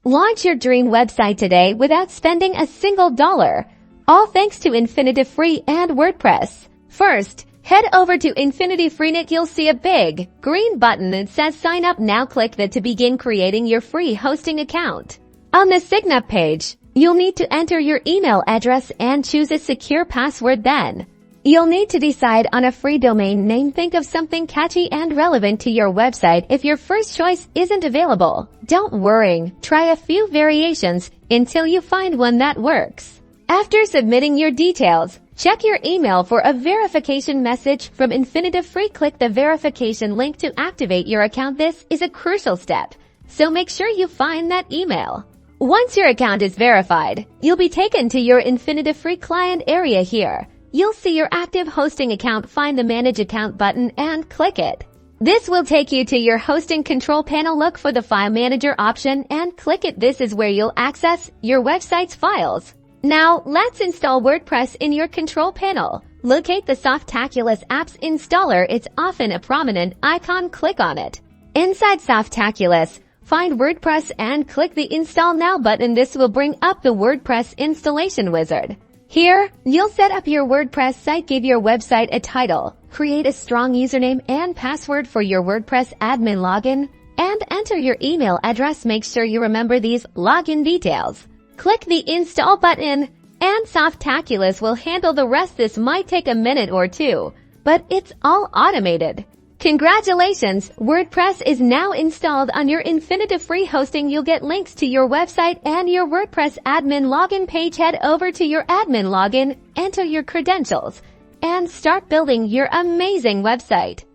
Launch your dream website today without spending a single dollar. All thanks to InfinityFree and WordPress. First, head over to InfinityFree. You'll see a big green button that says sign up now. Click that to begin creating your free hosting account. On the sign up page, you'll need to enter your email address and choose a secure password. Then, you'll need to decide on a free domain name. Think of something catchy and relevant to your website. If your first choice isn't available, don't worry. Try a few variations until you find one that works. After submitting your details, check your email for a verification message from InfinityFree. Click the verification link to activate your account. This is a crucial step, so make sure you find that email. Once your account is verified, you'll be taken to your InfinityFree client area. Here, you'll see your active hosting account. Find the Manage Account button and click it. This will take you to your hosting control panel. Look for the File Manager option and click it. This is where you'll access your website's files. Now, let's install WordPress in your control panel. Locate the Softaculous apps installer. It's often a prominent icon. Click on it. Inside Softaculous, find WordPress and click the Install Now button. This will bring up the WordPress installation wizard. Here, you'll set up your WordPress site. Give your website a title, create a strong username and password for your WordPress admin login, and enter your email address. Make sure you remember these login details. Click the Install button, and Softaculous will handle the rest. This might take a minute or two, but it's all automated. Congratulations! WordPress is now installed on your InfinityFree hosting. You'll get links to your website and your WordPress admin login page. Head over to your admin login, enter your credentials, and start building your amazing website.